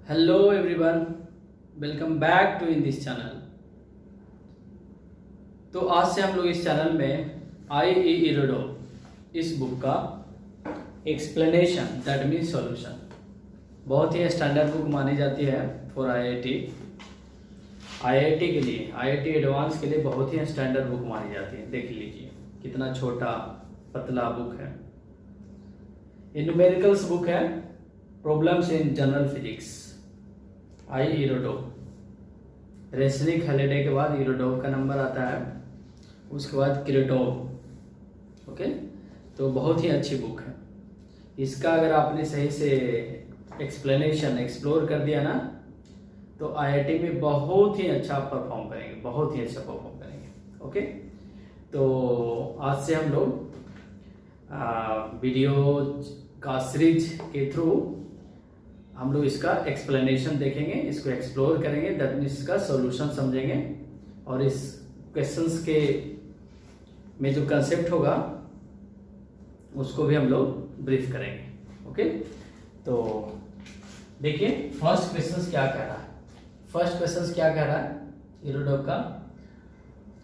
Hello everyone, welcome back to in this channel. तो आज से हम लोग इस चैनल में आई ई इरोडो इस बुक का एक्सप्लेनेशन दैट मीन्स सॉल्यूशन, बहुत ही स्टैंडर्ड बुक मानी जाती है फॉर आईआईटी के लिए, आईआईटी एडवांस के लिए बहुत ही स्टैंडर्ड बुक मानी जाती है। देख लीजिए कितना छोटा पतला बुक है। ये न्यूमेरिकल्स बुक है, problems in general physics. I इरोडो, Resnik holiday के बाद इरोडोव का नंबर आता है, उसके बाद किरेटोव। ओके, तो बहुत ही अच्छी बुक है। इसका अगर आपने सही से एक्सप्लेनेशन एक्सप्लोर कर दिया ना, तो आईआईटी में बहुत ही अच्छा परफॉर्म करेंगे, बहुत ही अच्छा परफॉर्म करेंगे। ओके, तो आज से हम लोग वीडियो का सीरीज के थ्रू हम लोग इसका एक्सप्लेनेशन देखेंगे, इसको एक्सप्लोर करेंगे, दैट मीन्स इसका सॉल्यूशन समझेंगे, और इस क्वेश्चंस के में जो कंसेप्ट होगा उसको भी हम लोग ब्रीफ करेंगे। ओके, तो देखिए फर्स्ट क्वेश्चन क्या कह रहा है। फर्स्ट क्वेश्चन क्या कह रहा है इरोडो का,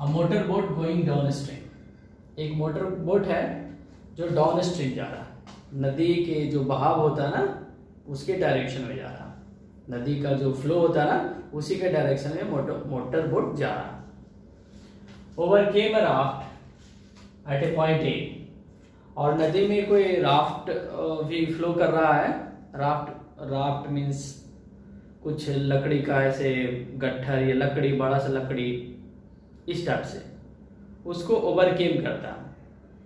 a motor boat going down stream. एक मोटर बोट है जो डाउन स्ट्रीम जा रहा है, नदी के जो बहाव होता है ना उसके डायरेक्शन में जा रहा है, नदी का जो फ्लो होता है ना उसी के डायरेक्शन में मोटर बोट जा रहा है। Overcame a raft at a point A, और नदी में कोई राफ्ट भी फ्लो कर रहा है। राफ्ट मीन्स कुछ लकड़ी का ऐसे गट्ठर या लकड़ी, बड़ा सा लकड़ी इस टाइप से, उसको ओवरकेम करता है,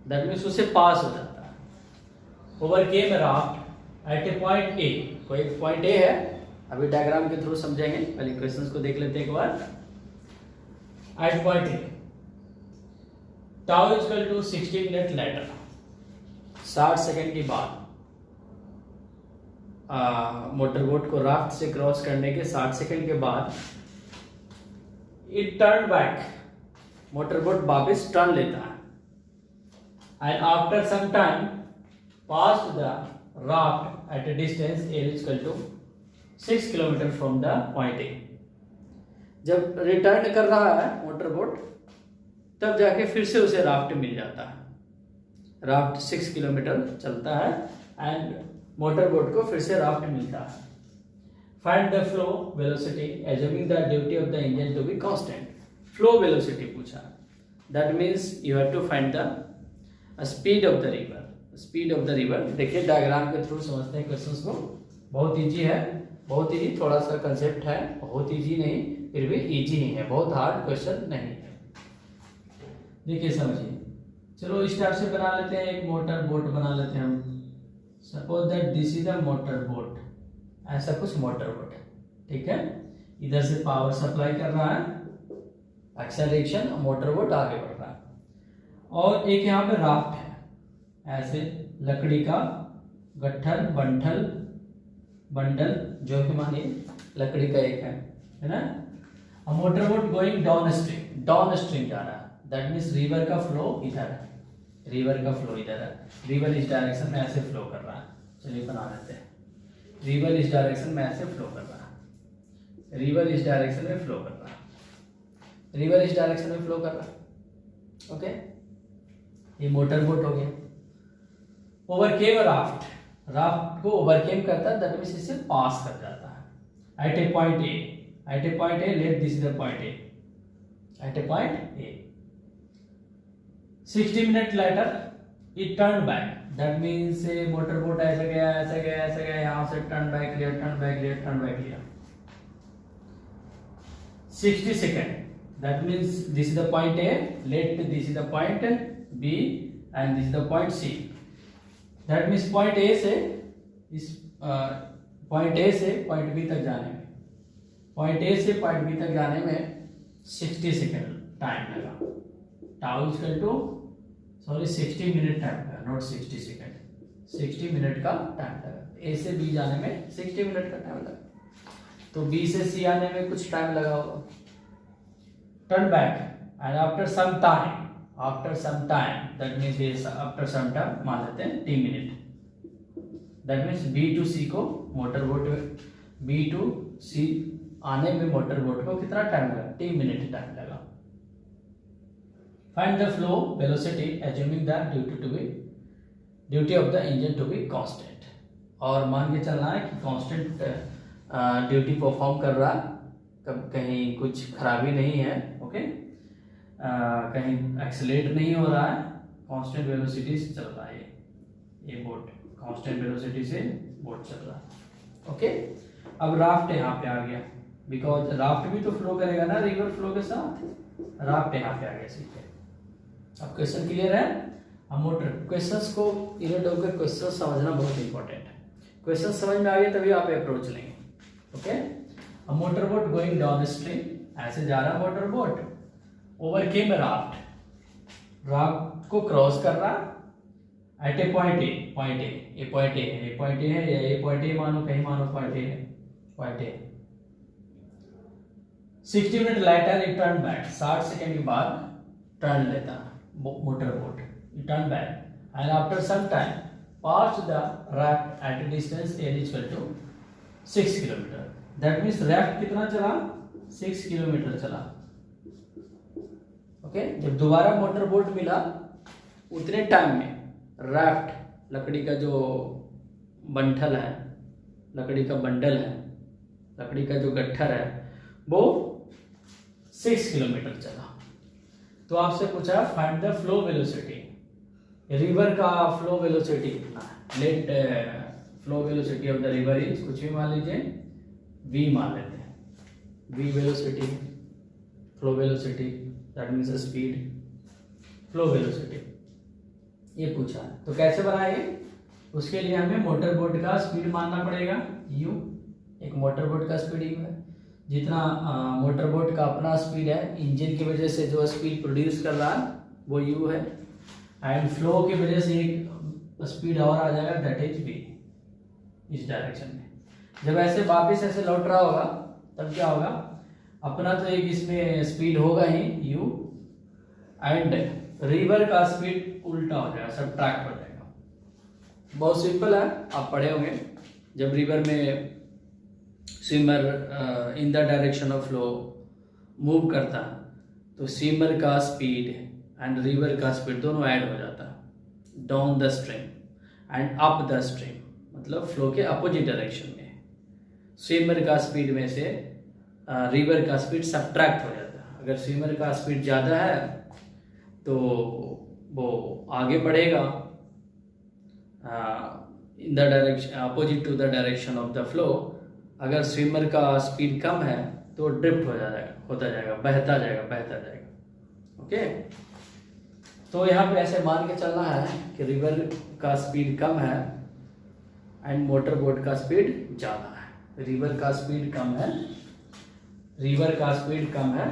दैट मीन्स उससे पास हो जाता है। Overcame a raft at a point A, कोई पॉइंट ए है, अभी डायग्राम के थ्रू समझेंगे, पहले क्वेश्चंस को देख लेते हैं एक बार। At point A, tau equal to 60 minute later, 60 second के बाद मोटर बोट को राफ्ट से क्रॉस करने के 60 सेकंड के बाद it turn back, motor boat वापस टर्न लेता है। And after some time pass the raft at a distance L equal to 6 kilometre from the point A. जब रिटर्न कर रहा है मोटर बोट, तब जाके फिर से उसे राफ्ट मिल जाता है। राफ्ट 6 किलोमीटर चलता है एंड मोटर बोट को फिर से राफ्ट मिलता है। Find the flow velocity assuming the duty of the engine to be constant. Flow velocity पूछा, that means you have to find the speed of the river. Speed of the river, देखिए diagram के through समझते हैं questions को। बहुत easy है, बहुत easy, थोड़ा सा कंसेप्ट है, बहुत इजी नहीं फिर भी इजी ही है, बहुत हार्ड क्वेश्चन नहीं है। देखिए समझिए, चलो इस टाइप से बना लेते हैं, एक मोटर बोट बना लेते हैं हम। Suppose that this is the motor boat, ऐसा कुछ मोटर बोट है, ठीक है। इधर से पावर सप्लाई कर रहा है, एक्सेलरेशन, मोटर बोट आगे बढ़ रहा है, और एक यहाँ पे राफ्ट है, ऐसे लकड़ी का गट्ठर, बंडल जो भी मानिए लकड़ी का एक है ना। Motor boat going down stream जा रहा है, दैट मीन्स रिवर का फ्लो इधर है, रिवर का फ्लो इधर है, रिवर इस डायरेक्शन में ऐसे फ्लो कर रहा है। चलिए बना लेते हैं, रिवर इस डायरेक्शन में ऐसे फ्लो कर रहा है, रिवर इस डायरेक्शन में फ्लो कर रहा है, रिवर इस डायरेक्शन में फ्लो कर रहा है। ओके, ये मोटर बोट हो गया। ओवरकेम राफ्ट, राफ्ट को ओवरकेम करता है, दैट मींस इससे पास कर जाता है। At a point A, at a point A, let this is the point A, at a point A. 60 minute later it turn back, that means motor boat ऐसे गया ऐसे गया ऐसे गया, यहां से टर्न बैक लिया, टर्न बैक लिया, टर्न बैक लिया। 60 second, that means this is the point A, let this is the point B and this is the point C. That means point A से इस पॉइंट ए से point B तक जाने में, point A से point B तक जाने में 60 सेकेंड टाइम लगा। Tau equal to 60 minute time लगा, नॉट 60 सेकेंड, 60 मिनट का टाइम लगा। ए से बी जाने में 60 मिनट का टाइम लगा, तो बी से सी आने में कुछ टाइम लगा होगा। Turn back and after some time, that means after some time मान लेते हैं 3 minute, that means B to C को motor boat B to C आने में मोटर बोट को कितना टाइम लगा, 3 मिनट टाइम लगा। Find the flow velocity assuming the duty of the engine to be constant, और मान के चलना है कि कांस्टेंट ड्यूटी परफॉर्म कर रहा, कहीं कुछ खराबी नहीं है, ओके, कहीं एक्सीलरेट नहीं हो रहा है, कांस्टेंट वेलोसिटी से चल रहा है ये बोट, कांस्टेंट वेलोसिटी से बोट चल रहा है, ओके। अब राफ्ट यहाँ पे आ गया, बिकॉज राफ्ट भी तो फ्लो करेगा ना रिवर फ्लो के साथ, राफ्ट यहाँ पे आ गया सीधे। अब क्वेश्चन क्लियर है। अब मोटर क्वेश्चंस को इरेड होकर क्वेश्चन समझना बहुत इंपॉर्टेंट है, क्वेश्चन समझ में आ गया तभी आप अप्रोच लेंगे, ओके। अब motor boat going down stream, ऐसे जा रहा motor boat, over came raft, raft को क्रॉस कर रहा at a point A, point A, ये पॉइंट ए है, ये पॉइंट ए है, या ये पॉइंट ए मानो, कहीं मानो पॉइंट ए है, point A. 60 minute later it turn back, 60 second के बाद टर्न लेता motor boat, turn back and after some time pass the raft at a distance L equal to 6 kilometre. That means raft कितना चला, 6 kilometre चला, okay. जब दोबारा motor boat मिला उतने टाइम में राफ्ट, लकड़ी का जो बंठल है, लकड़ी का बंडल है, लकड़ी का जो गट्ठर है, वो 6 किलोमीटर चला। तो आपसे पूछा find the flow velocity, river का फ्लो वेलोसिटी कितना है, let flow velocity of the river is, कुछ भी मान लीजिए, v मान लेते हैं, v velocity, flow velocity that means speed, flow velocity ये पूछा है। तो कैसे बनाएंगे, उसके लिए हमें मोटर बोट का स्पीड मानना पड़ेगा u, एक मोटर बोट का स्पीड u है, जितना मोटर बोट का अपना स्पीड है, इंजन की वजह से जो स्पीड प्रोड्यूस कर रहा है वो u है, एंड फ्लो की वजह से एक स्पीड और आ जाएगा दैट इज v, इस डायरेक्शन में। जब ऐसे वापस ऐसे लौट रहा होगा तब क्या होगा, अपना तो एक इसमें स्पीड होगा ही u, एंड रिवर का स्पीड उल्टा हो जाएगा, सब्ट्रैक्ट हो जाएगा। बहुत सिंपल है, आप पढ़े होंगे, जब रिवर में swimmer in the direction of flow move करता तो स्विमर का स्पीड एंड रिवर का स्पीड दोनों ऐड हो जाता है, down the stream and up the stream, मतलब फ्लो के अपोजिट डायरेक्शन में। स्विमर का स्पीड में से रिवर का स्पीड सब्ट्रैक्ट हो जाता है। अगर स्विमर का स्पीड ज़्यादा है तो वो आगे बढ़ेगा in the direction opposite to the direction of the flow. अगर स्विमर का स्पीड कम है तो ड्रिफ्ट हो जाएगा, होता जाएगा, बहता जाएगा, ओके। तो यहाँ पे ऐसे मान के चलना है कि रिवर का स्पीड कम है एंड मोटर बोट का स्पीड ज़्यादा है। रिवर का स्पीड कम है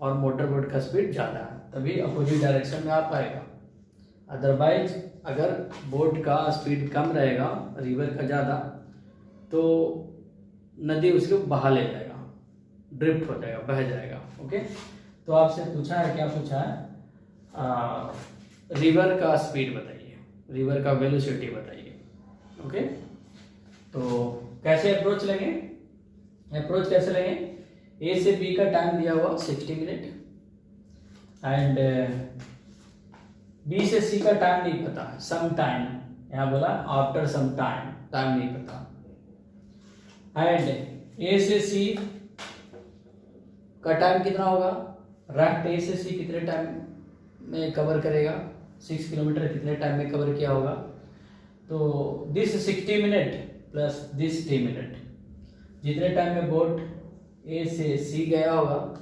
और मोटर बोट का स्पीड ज़्यादा है, तभी अपोजिट डायरेक्शन में आ पाएगा। अदरवाइज अगर बोट का स्पीड कम रहेगा, रिवर का ज़्यादा, तो नदी उसको बहा ले जाएगा, ड्रिफ्ट हो जाएगा, बह जाएगा, ओके। तो आपसे पूछा है, क्या पूछा है, रिवर का स्पीड बताइए, रिवर का वेलोसिटी बताइए, ओके। तो कैसे अप्रोच लेंगे, अप्रोच कैसे लेंगे, ए से बी का टाइम दिया हुआ 60 मिनट एंड बी से सी का टाइम नहीं पता, सम टाइम, यहाँ बोला आफ्टर सम टाइम, टाइम नहीं पता, एंड ए से सी का टाइम कितना होगा, राफ्ट ए से सी कितने टाइम में कवर करेगा, 6 किलोमीटर कितने टाइम में कवर किया होगा। तो this 60 minute plus this 3 minute, जितने टाइम में बोट ए से सी गया होगा,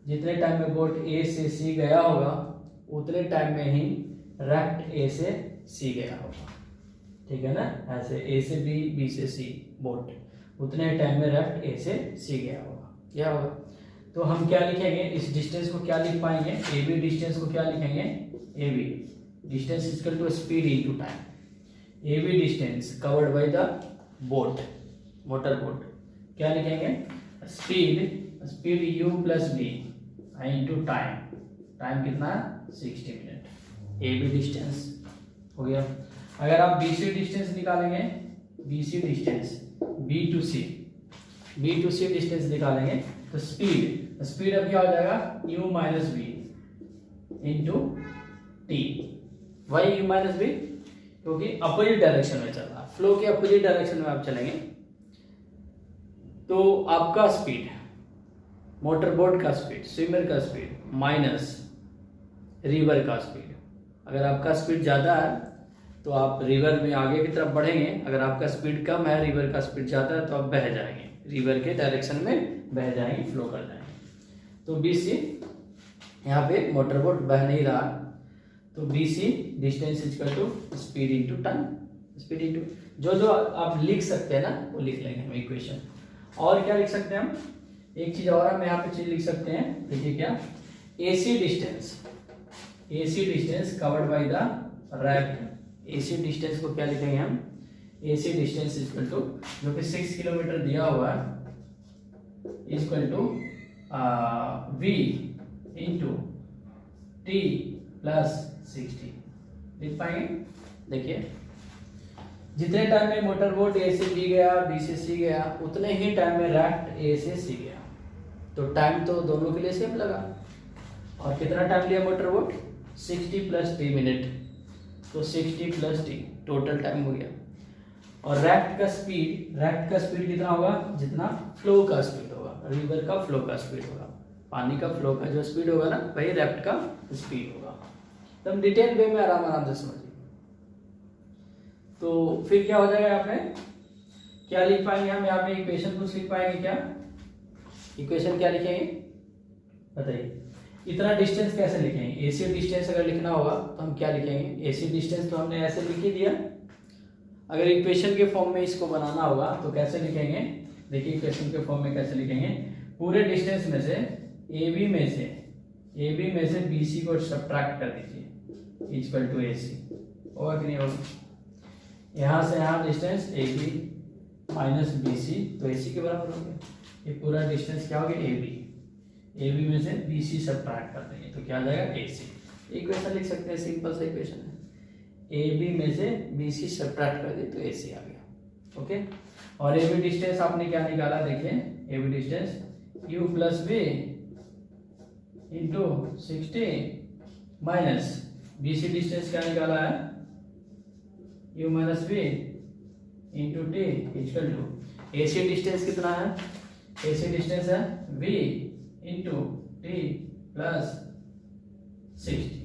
जितने टाइम में बोट ए से सी गया होगा उतने टाइम में ही राफ्ट ए से सी गया होगा, ठीक है ना। ऐसे ए से बी, बी से सी बोट, उतने टाइम में राफ्ट ए से सी गया होगा, क्या होगा। तो हम क्या लिखेंगे, इस डिस्टेंस को क्या लिख पाएंगे, ए बी डिस्टेंस को क्या लिखेंगे, A B distance is equal to speed into time. A B distance covered by the boat, motor boat, क्या लिखेंगे, speed u plus v into time, time कितना है 60 मिनट। ए बी डिस्टेंस हो गया। अगर आप बी सी डिस्टेंस निकालेंगे, BC distance, B to C distance निकालेंगे तो स्पीड अब क्या हो जाएगा u minus v into t. Why u minus v, क्योंकि अपोजिट डायरेक्शन में चल रहा है, फ्लो के अपोजिट डायरेक्शन में आप चलेंगे तो आपका स्पीड, मोटर बोट का स्पीड, स्विमर का स्पीड माइनस रिवर का स्पीड। अगर आपका स्पीड ज़्यादा है तो आप रिवर में आगे की तरफ बढ़ेंगे, अगर आपका स्पीड कम है, रिवर का स्पीड ज़्यादा है तो आप बह जाएंगे, रिवर के डायरेक्शन में बह जाएंगे, फ्लो कर जाएंगे। तो BC, यहाँ पे मोटर बोट बह नहीं रहा, तो BC distance equal to speed into time, speed into जो आप लिख सकते हैं ना वो लिख लेंगे हम इक्वेशन। और क्या लिख सकते हैं हम, एक चीज़ और हम यहाँ पे चीज लिख सकते हैं, देखिए क्या, AC distance covered by the raft. AC distance को क्या लिखेंगे हम, AC डिस्टेंस इक्वल टू, जो कि 6 किलोमीटर दिया हुआ है, equal to V into T plus 60। लिख पाएंगे, देखिए जितने टाइम में मोटर बोट A से B गया, B से C गया, उतने ही टाइम में रैफ्ट A से C गया, तो टाइम तो दोनों के लिए सेम लगा। और कितना टाइम लिया motor boat, 60 plus T minute, तो 60 प्लस टी टोटल टाइम हो गया। और रैफ्ट का स्पीड कितना होगा, जितना फ्लो का स्पीड होगा, रिवर का फ्लो का स्पीड होगा, पानी का फ्लो का जो स्पीड होगा ना वही रैफ्ट का स्पीड होगा। तो हम डिटेल वे में आराम से समझिए। तो फिर क्या हो जाएगा, यहाँ पे क्या लिख पाएंगे हम, यहाँ पे इक्वेशन कुछ लिख पाएंगे क्या, इक्वेशन क्या लिखेंगे बताइए। इतना डिस्टेंस कैसे लिखेंगे, AC डिस्टेंस अगर लिखना होगा तो हम क्या लिखेंगे, AC डिस्टेंस तो हमने ऐसे लिख ही दिया। अगर इक्वेशन के फॉर्म में इसको बनाना होगा तो कैसे लिखेंगे, देखिए इक्वेशन के फॉर्म में कैसे लिखेंगे, पूरे डिस्टेंस में से AB में से BC को सब्ट्रैक्ट कर दीजिए, इक्वल टू AC, होगा कि नहीं होगा। यहाँ से यहाँ डिस्टेंस AB माइनस BC, तो AC के बराबर हो गया। ये पूरा डिस्टेंस क्या हो गया, AB में से BC सब्ट्रैक्ट कर देंगे तो क्या आ जाएगा AC। इक्वेशन लिख सकते हैं, सिंपल सा इक्वेशन है, AB में से BC सब्ट्रैक्ट कर दे तो AC आ गया, ओके। और AB डिस्टेंस आपने क्या निकाला, देखिए AB distance U plus V into 60 minus BC distance क्या निकाला है, U minus V into T equal to AC distance कितना है, AC डिस्टेंस है V इंटू T प्लस 60।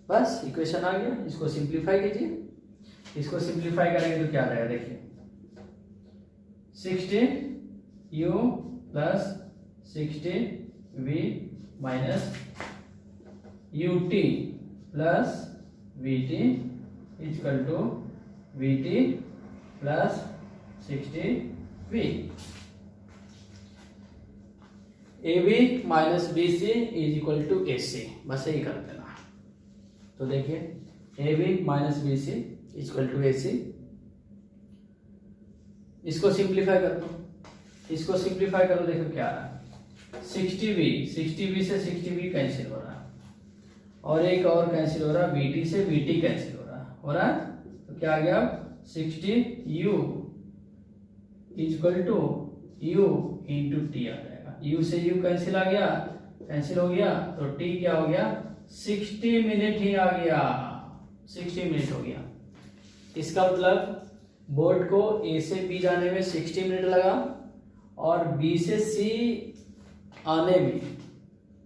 बस इक्वेशन आ गया, इसको सिंप्लीफाई कीजिए, इसको सिंप्लीफाई करेंगे तो क्या आ जाएगा, देखिए 60 U plus 60 V minus UT plus VT equal to VT plus 60V। AB minus BC is equal to AC, बस यही कर देना। तो देखिए AB minus BC equal to AC, इसको सिंप्लीफाई कर दो, इसको सिंप्लीफाई करो, देखो क्या आ रहा है, 60V से 60V कैंसिल हो रहा है, और एक और कैंसिल हो रहा है, VT से VT कैंसिल हो रहा है, तो क्या आ गया, 60U equal to U into T आ जाएगा। U से U कैंसिल आ गया, कैंसिल हो गया, तो T क्या हो गया, 60 मिनट ही आ गया, 60 मिनट हो गया। इसका मतलब बोर्ड को A से B जाने में 60 मिनट लगा और B से C आने में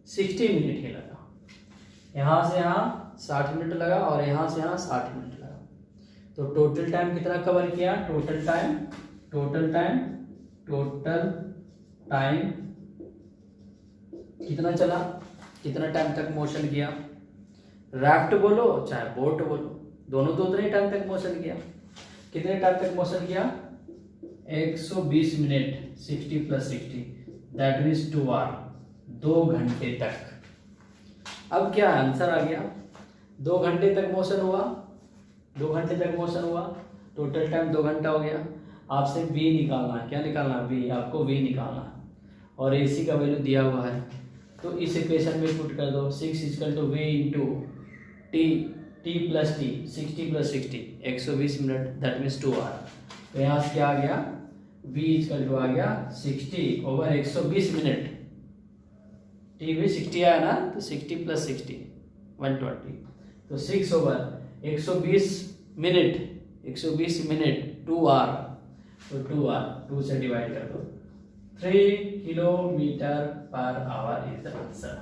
60 मिनट ही लगा। यहाँ से यहाँ 60 मिनट लगा और यहाँ से यहाँ 60 मिनट लगा, तो टोटल टाइम कितना कवर किया, टोटल टाइम कितना चला, कितना टाइम तक मोशन किया, राफ्ट बोलो चाहे बोट बोलो, दोनों तो उतने ही टाइम तक मोशन किया। कितने टाइम तक मोशन किया, 120 minute, 60 plus 60 that means 2 hour, 2 घंटे तक। अब क्या आंसर आ गया, 2 घंटे तक मोशन हुआ, 2 घंटे तक मोशन हुआ, टोटल टाइम 2 घंटा हो गया। आपसे V निकालना है, क्या निकालना है, V, आपको V निकालना है, और AC का वैल्यू दिया हुआ है, तो इस इक्वेशन में पुट कर दो, 6 equal to V into T plus T, 60 plus 60 120 minute that means 2 hour. तो यहाँ से क्या आ गया, v इक्वल टू आ गया 60 ओवर 120 मिनट। टी भी 60 आया ना, तो 60 प्लस 60 120, तो 6 ओवर 120 मिनट, 120 मिनट 2 आवर, तो 2 आवर 2 से डिवाइड कर दो, 3 kilometre per hour is the answer.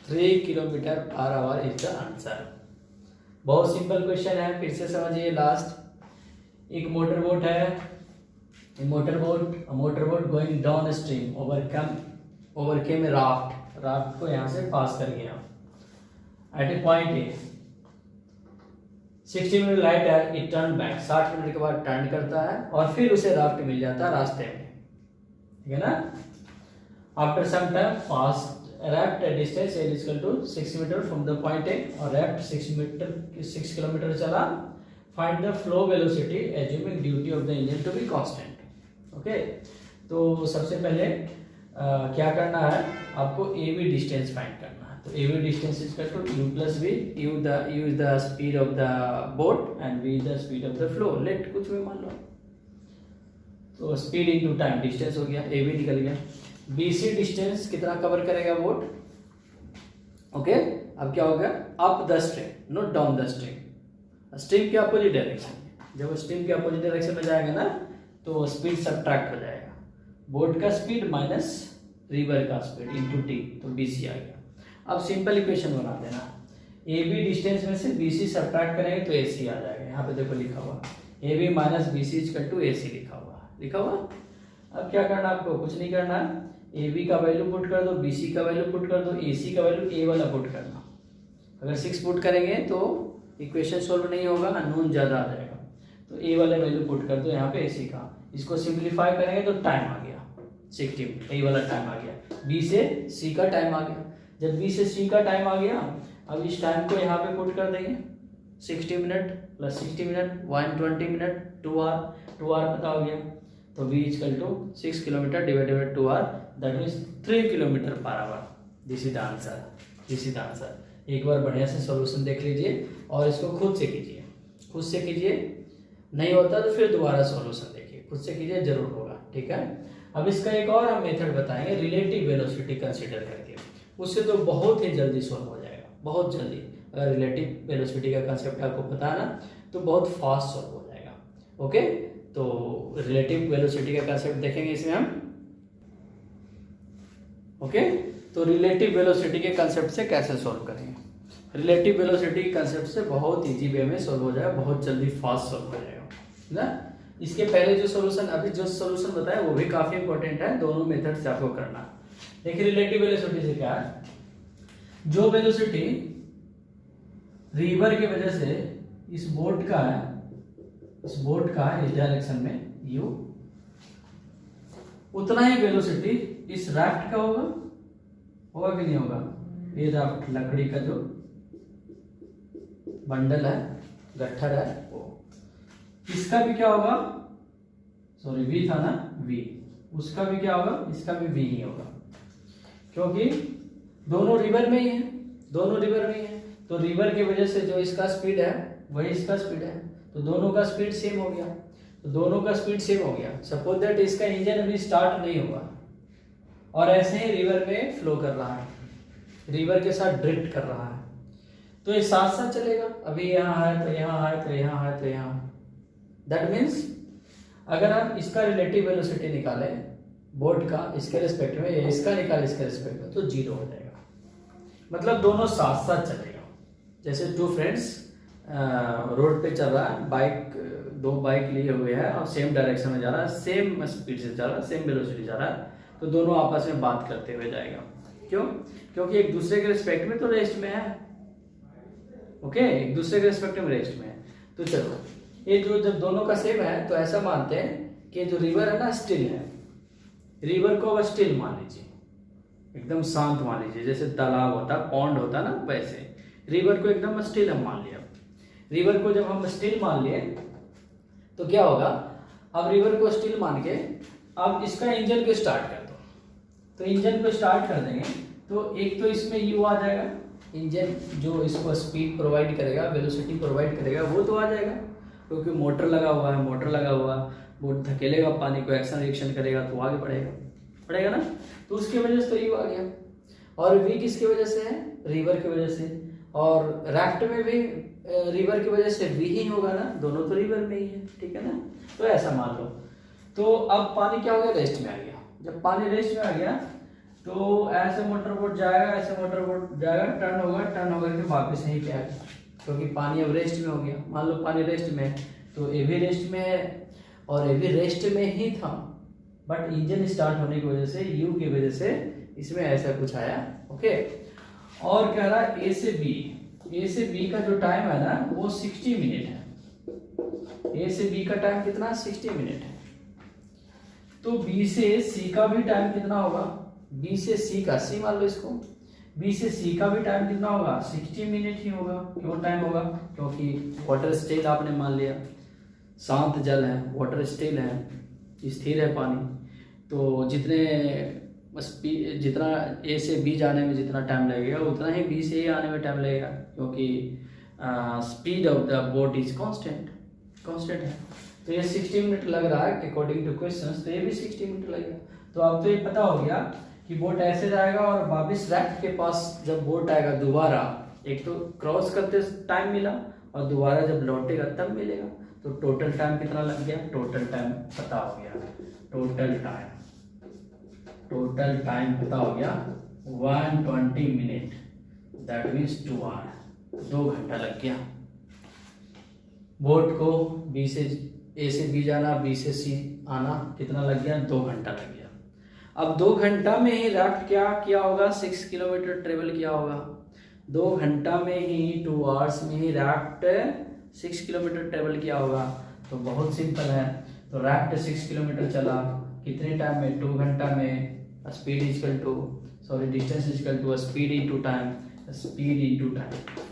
3 kilometre per hour is the answer. बहुत सिंपल क्वेश्चन है, फिर से समझिए। लास्ट एक मोटर बोट है, motor boat going down stream overcame raft को यहाँ से पास कर गया at a point A. 60 minute लाइट है, इट टर्न बैक, 60 मिनट के बाद टर्न करता है और फिर उसे राफ्ट मिल जाता है रास्ते में, ठीक है ना। After some time fast raft at distance L is equal to 6 meter from the point A, और raft 6 किलोमीटर चला। Find the flow velocity assuming duty of the engine to be constant। Okay, तो सबसे पहले क्या करना है आपको, ए B distance find करना है। तो A B distance is equal to U plus V, U is the speed of the boat and V is the speed of the flow. Let कुछ भी मान लो, तो स्पीड इनटू टाइम, डिस्टेंस हो गया, A B निकल गया। BC distance कितना cover करेगा बोट, ओके। अब क्या होगा, up the stream not down the stream, stream के अपोजिट डायरेक्शन। जब स्ट्रीम के अपोजिट डायरेक्शन में जाएगा ना, तो स्पीड सब्ट्रैक्ट हो जाएगा, बोट का स्पीड माइनस रिवर का स्पीड इनटू टी, तो BC आ गया। अब सिंपल इक्वेशन बना देना, AB डिस्टेंस में से BC सब्ट्रैक्ट करेंगे तो AC आ जाएगा। यहाँ पे देखो लिखा हुआ AB minus BC equal to AC लिखा हुआ। अब क्या करना आपको, कुछ नहीं करना है, AB का वैल्यू पुट कर दो, BC का वैल्यू पुट कर दो, AC का वैल्यू A वाला पुट करना। अगर 6 पुट करेंगे तो इक्वेशन सोल्व नहीं होगा, अननोन ज़्यादा आ जाएगा, तो A वाला वैल्यू पुट कर दो यहाँ पे AC का। इसको सिंप्लीफाई करेंगे तो टाइम आ गया 60, A वाला टाइम आ गया, B से C का टाइम आ गया। जब B से C का टाइम आ गया, अब इस टाइम को यहाँ पे पुट कर देंगे, 60 minute plus 60 minute 120 minute 2 hour पता हो गया। तो v equal to 6 kilometre divided by 2 hour, that means 3 kilometre per hour. This is the answer. एक बार बढ़िया से सॉल्यूशन देख लीजिए और इसको खुद से कीजिए, नहीं होता तो फिर दोबारा सॉल्यूशन देखिए, खुद से कीजिए, जरूर होगा, ठीक है। अब इसका एक और हम मेथड बताएंगे, रिलेटिव वेलोसिटी कंसीडर करके, उससे तो बहुत ही जल्दी सॉल्व हो जाएगा, बहुत जल्दी। अगर रिलेटिव वेलोसिटी का कंसेप्ट आपको पता है ना, तो बहुत फास्ट सॉल्व हो जाएगा, ओके। तो रिलेटिव वेलोसिटी का कंसेप्ट देखेंगे इसमें हम, ओके। तो रिलेटिव वेलोसिटी के कंसेप्ट से कैसे सॉल्व करेंगे, रिलेटिव वेलोसिटी के कंसेप्ट से बहुत इजी वे में सॉल्व हो जाएगा, बहुत जल्दी फास्ट सॉल्व हो जाएगा ना। इसके पहले जो सॉल्यूशन बताया वो भी काफी इंपॉर्टेंट है, दोनों मेथड से आपको करना। देखिए रिलेटिव वेलोसिटी से क्या है, जो वेलोसिटी रिवर की वजह से इस बोट का है, इस डायरेक्शन में u, उतना ही वेलोसिटी इस राफ्ट का होगा कि नहीं होगा। ये राफ्ट लकड़ी का जो बंडल है, गट्ठर है, वो, इसका भी क्या होगा, सॉरी v था ना, v, उसका भी क्या होगा, इसका भी v ही होगा, क्योंकि दोनों रिवर में ही है। तो रिवर की वजह से जो इसका स्पीड है वही इसका स्पीड है, तो दोनों का स्पीड सेम हो गया। सपोज दैट इसका इंजन अभी स्टार्ट नहीं हुआ और ऐसे ही रिवर में फ्लो कर रहा है, रिवर के साथ ड्रिफ्ट कर रहा है, तो ये साथ साथ चलेगा। अभी यहाँ है तो यहाँ है तो यहाँ है तो यहाँ। दैट मीन्स अगर हम इसका रिलेटिव वेलोसिटी निकालें बोट का इसके रिस्पेक्ट में, या इसका निकाले इसके रिस्पेक्ट में, तो 0 हो जाएगा। मतलब दोनों साथ साथ चलेगा। जैसे 2 फ्रेंड्स रोड पे चल रहा है, 2 बाइक लिए हुए हैं और सेम डायरेक्शन में जा रहा है, सेम स्पीड से जा रहा है, सेम वेलोसिटी जा रहा है, तो दोनों आपस में बात करते हुए जाएगा। क्यों? क्योंकि एक दूसरे के रिस्पेक्ट में तो रेस्ट में है, ओके, एक दूसरे के रिस्पेक्ट में रेस्ट में है। तो चलो ये जो जब दोनों का सेम है तो ऐसा मानते हैं कि जो रिवर है ना स्टिल है, रिवर को अब स्टिल मान लीजिए, एकदम शांत मान लीजिए, जैसे तालाब होता, पॉन्ड होता ना, वैसे रिवर को एकदम स्टिल हम मान लिया। रिवर को जब हम स्टिल मान लिए तो क्या होगा, अब रिवर को स्टिल मान के अब इसका इंजन को स्टार्ट कर दो, तो इंजन को स्टार्ट कर देंगे तो एक तो इसमें यू आ जाएगा, इंजन जो इसको स्पीड प्रोवाइड करेगा, वेलोसिटी प्रोवाइड करेगा, वो तो आ जाएगा। क्योंकि मोटर लगा हुआ वो धकेलेगा पानी को, एक्शन रिएक्शन करेगा तो आगे बढ़ेगा ना, तो उसकी वजह से तो यू आ गया। और वी किसकी वजह से है? रिवर की वजह से। और रैफ्ट में भी रिवर की वजह से वी ही होगा ना, दोनों तो रिवर में ही है, ठीक है ना। तो ऐसा मान लो। तो अब पानी क्या हो गया? रेस्ट में आ गया। जब पानी रेस्ट में आ गया तो ऐसे मोटर बोट जाएगा, टर्न होकर के वापस यहीं पे आ गया, क्योंकि पानी अब रेस्ट में हो गया। मान लो पानी रेस्ट में है तो ए भी रेस्ट में है और ए भी रेस्ट में ही था, बट इंजन स्टार्ट होने की वजह से, यू की वजह से इसमें ऐसा कुछ आया। ओके, और कह रहा है ए से बी का जो टाइम है ना वो 60 मिनट है। ए से बी का टाइम कितना? 60 मिनट है। तो बी से सी का भी टाइम कितना होगा? बी से सी का, सी मान लो इसको, बी से सी का भी टाइम कितना होगा? 60 मिनट ही होगा। क्यों टाइम होगा? क्योंकि वाटर स्टेल आपने मान लिया, शांत जल है, वाटर स्टेल है, स्थिर है पानी, तो जितना ए से बी जाने में जितना टाइम लगेगा उतना ही बी से ए आने में टाइम लगेगा, क्योंकि speed of the boat is constant है। तो ये 60 मिनट लग रहा है अकॉर्डिंग टू क्वेश्चंस, तो ये भी 60 मिनट लगेगा। तो अब तो ये पता हो गया कि बोट ऐसे जाएगा और वापस रैफ्ट के पास जब बोट आएगा दोबारा, एक तो क्रॉस करते टाइम मिला और दोबारा जब लौटेगा तब मिलेगा। तो टोटल टाइम कितना लग गया? टोटल टाइम पता हो गया, टोटल टाइम पता हो गया 120 मिनट, दैट मीन्स 2 आवर, 2 घंटा लग गया। बोट को बी से ए से बी जाना, बी से सी आना कितना लग गया? 2 घंटा लग गया। अब 2 घंटा में ही रैफ्ट क्या किया होगा? 6 किलोमीटर ट्रेवल किया होगा। 2 घंटा में ही, 2 आवर्स में ही रैफ्ट 6 किलोमीटर ट्रेवल किया होगा। तो बहुत सिंपल है। तो रैफ्ट 6 किलोमीटर चला कितने टाइम में? 2 घंटा में। Speed equal to distance equal to speed into time,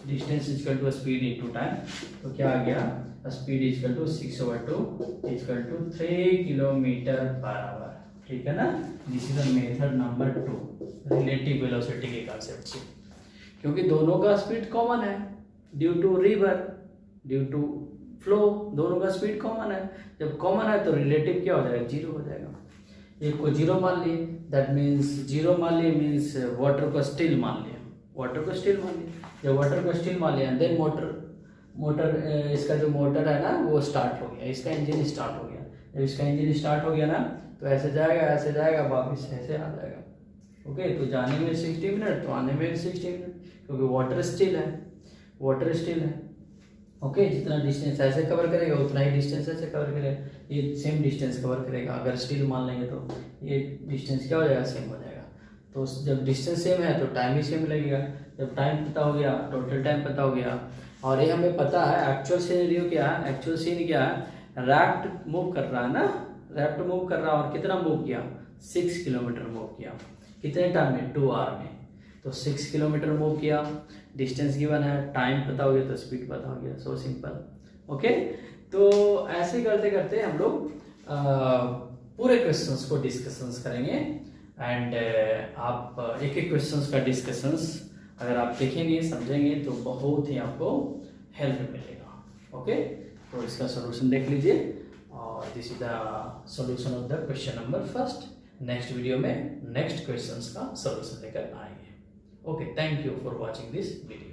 distance equal to speed into time. तो क्या आ गया? Speed equal to 6/2 equal to 3 kilometre per hour, ठीक है ना। This is the method number 2 relative velocity के कॉन्सेप्ट से, क्योंकि दोनों का स्पीड कॉमन है due to river, due to flow, दोनों का स्पीड कॉमन है। जब कॉमन है तो रिलेटिव क्या हो जाएगा? 0 हो जाएगा। एक को 0 मान लिए, दैट मीन्स 0 मान लिए मीन्स वाटर को स्टिल मान लिया, जब वाटर को स्टिल मान लिया देन मोटर इसका जो मोटर है ना वो स्टार्ट हो गया, इसका इंजन स्टार्ट हो गया। जब इसका इंजन स्टार्ट हो गया ना तो ऐसे जाएगा वापस ऐसे आ जाएगा। ओके, तो जाने में 60 मिनट तो आने में 60 मिनट, क्योंकि वाटर स्टिल है। ओके, जितना डिस्टेंस ऐसे कवर करेगा उतना ही डिस्टेंस ऐसे कवर करेगा, ये सेम डिस्टेंस कवर करेगा। अगर स्टिल मान लेंगे तो ये डिस्टेंस क्या हो जाएगा? सेम हो जाएगा। तो जब डिस्टेंस सेम है तो टाइम भी सेम लगेगा। जब टाइम पता हो गया, टोटल टाइम पता हो गया, और ये हमें पता है एक्चुअल सीन क्या है, रैफ्ट मूव कर रहा है ना, रैफ्ट मूव कर रहा है और कितना मूव किया? 6 किलोमीटर मूव किया। कितने टाइम में? 2 आवर में। तो 6 किलोमीटर मूव किया, डिस्टेंस गिवन है, टाइम पता हो गया तो स्पीड पता हो गया। So simple. ओके, तो ऐसे करते करते हम लोग पूरे क्वेश्चंस को डिस्कशंस करेंगे। एंड आप एक एक क्वेश्चंस का डिस्कशंस अगर आप देखेंगे समझेंगे तो बहुत ही आपको हेल्प मिलेगा। ओके, तो इसका सॉल्यूशन देख लीजिए, और this is the solution of the question number 1। Next video में नेक्स्ट क्वेश्चंस का सॉल्यूशन लेकर आएंगे। Okay, thank you for watching this video.